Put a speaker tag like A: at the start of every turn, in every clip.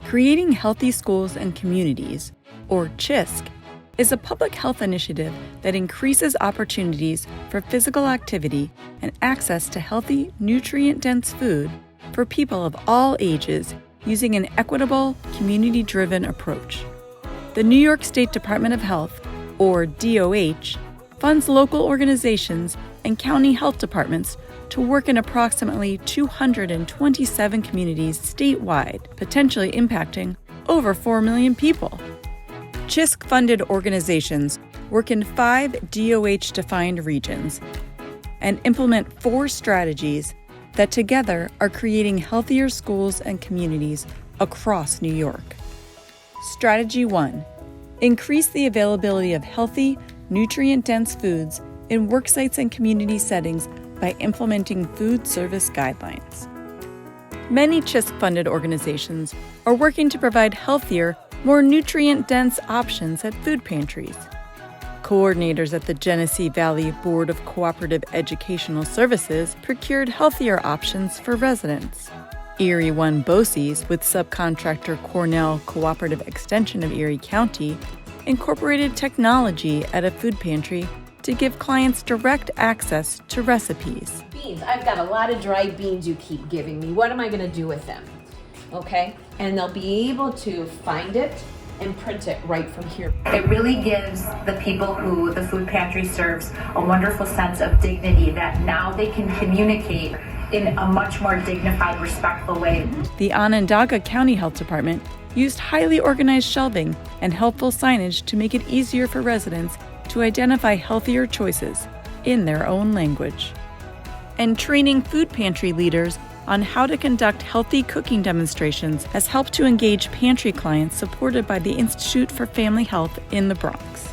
A: Creating Healthy Schools and Communities, or CHSC, is a public health initiative that increases opportunities for physical activity and access to healthy, nutrient-dense food for people of all ages using an equitable, community-driven approach. The New York State Department of Health, or DOH, funds local organizations and county health departments to work in approximately 227 communities statewide, potentially impacting over 4 million people. CHSC-funded organizations work in 5 DOH-defined regions and implement 4 strategies that together are creating healthier schools and communities across New York. Strategy 1. Increase the availability of healthy, nutrient-dense foods in worksites and community settings by implementing food service guidelines. Many CHSC-funded organizations are working to provide healthier, more nutrient-dense options at food pantries. Coordinators at the Genesee Valley Board of Cooperative Educational Services procured healthier options for residents. Erie One BOCES, with subcontractor Cornell Cooperative Extension of Erie County, incorporated technology at a food pantry to give clients direct access to recipes.
B: Beans. I've got a lot of dried beans you keep giving me. What am I going to do with them? Okay? And they'll be able to find it and print it right from here.
C: It really gives the people who the food pantry serves a wonderful sense of dignity that now they can communicate in a much more dignified, respectful way.
A: The Onondaga County Health Department used highly organized shelving and helpful signage to make it easier for residents to identify healthier choices in their own language. And training food pantry leaders on how to conduct healthy cooking demonstrations has helped to engage pantry clients supported by the Institute for Family Health in the Bronx.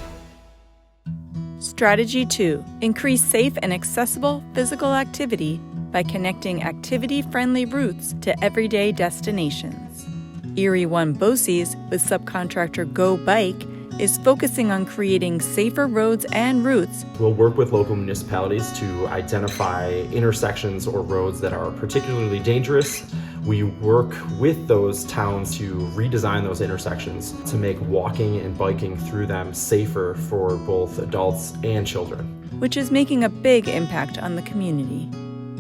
A: Strategy 2. Increase safe and accessible physical activity by connecting activity-friendly routes to everyday destinations. Erie One BOCES, with subcontractor Go Bike, is focusing on creating safer roads and routes.
D: We'll work with local municipalities to identify intersections or roads that are particularly dangerous. We work with those towns to redesign those intersections to make walking and biking through them safer for both adults and children,
A: which is making a big impact on the community.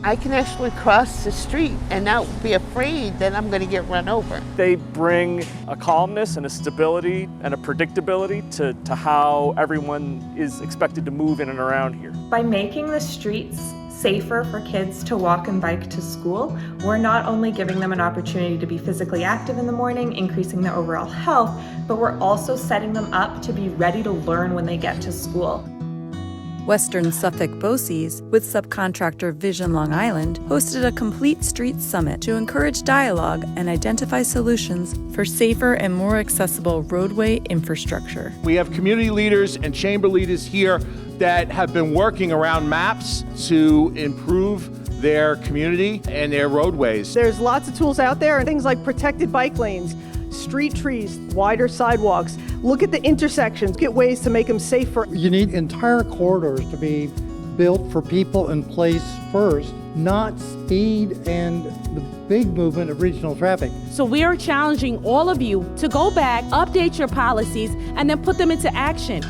E: I can actually cross the street and not be afraid that I'm going to get run over.
F: They bring a calmness and a stability and a predictability to how everyone is expected to move in and around here.
G: By making the streets safer for kids to walk and bike to school, we're not only giving them an opportunity to be physically active in the morning, increasing their overall health, but we're also setting them up to be ready to learn when they get to school.
A: Western Suffolk BOCES, with subcontractor Vision Long Island, hosted a complete street summit to encourage dialogue and identify solutions for safer and more accessible roadway infrastructure.
H: We have community leaders and chamber leaders here that have been working around maps to improve their community and their roadways.
I: There's lots of tools out there, things like protected bike lanes, street trees, wider sidewalks. Look at the intersections, get ways to make them safer.
J: You need entire corridors to be built for people and place first, not speed and the big movement of regional traffic.
K: So we are challenging all of you to go back, update your policies, and then put them into action.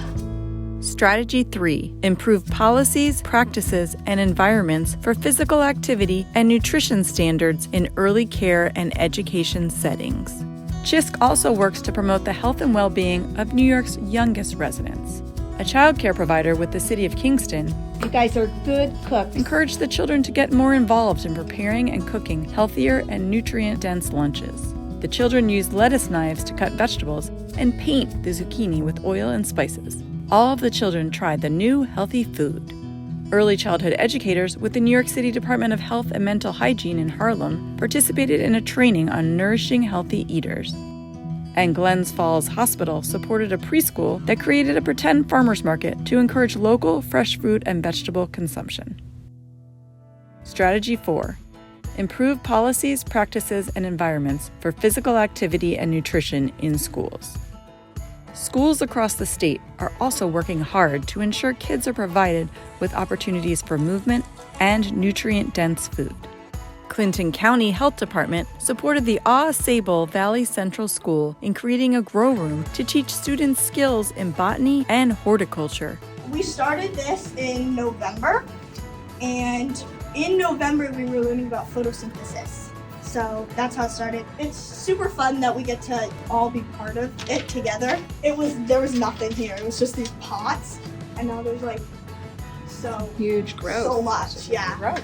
A: Strategy 3. Improve policies, practices, and environments for physical activity and nutrition standards in early care and education settings. CHSC also works to promote the health and well-being of New York's youngest residents. A child care provider with the City of Kingston,
L: you guys are good cooks,
A: encouraged the children to get more involved in preparing and cooking healthier and nutrient-dense lunches. The children used lettuce knives to cut vegetables and paint the zucchini with oil and spices. All of the children tried the new healthy food. Early childhood educators with the New York City Department of Health and Mental Hygiene in Harlem participated in a training on nourishing healthy eaters. And Glens Falls Hospital supported a preschool that created a pretend farmers market to encourage local fresh fruit and vegetable consumption. Strategy 4. Improve policies, practices, and environments for physical activity and nutrition in schools. Schools across the state are also working hard to ensure kids are provided with opportunities for movement and nutrient-dense food. Clinton County Health Department supported the Sable Valley Central School in creating a grow room to teach students skills in botany and horticulture.
M: We started this in November, and in November we were learning about photosynthesis. So that's how it started. It's super fun that we get to all be part of it together. There was nothing here. It was just these pots, and now there's like
B: huge growth.
M: So much, yeah.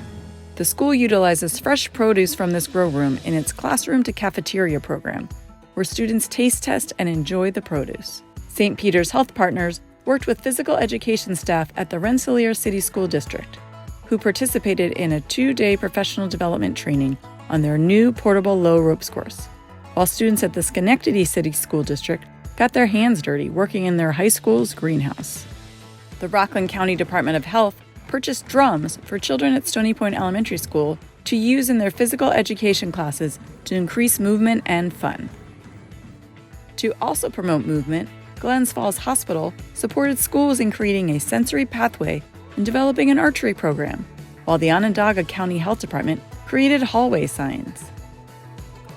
A: The school utilizes fresh produce from this grow room in its classroom to cafeteria program, where students taste test and enjoy the produce. St. Peter's Health Partners worked with physical education staff at the Rensselaer City School District, who participated in a 2-day professional development training on their new portable low ropes course, while students at the Schenectady City School District got their hands dirty working in their high school's greenhouse. The Rockland County Department of Health purchased drums for children at Stony Point Elementary School to use in their physical education classes to increase movement and fun. To also promote movement, Glens Falls Hospital supported schools in creating a sensory pathway and developing an archery program, while the Onondaga County Health Department created hallway signs.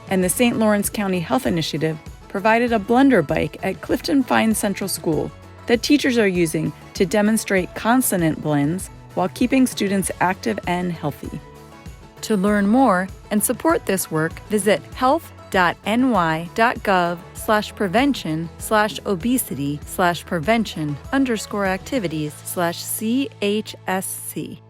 A: And the St. Lawrence County Health Initiative provided a blender bike at Clifton Fine Central School that teachers are using to demonstrate consonant blends while keeping students active and healthy. To learn more and support this work, visit health.ny.gov/prevention/obesity/prevention_activities/CHSC.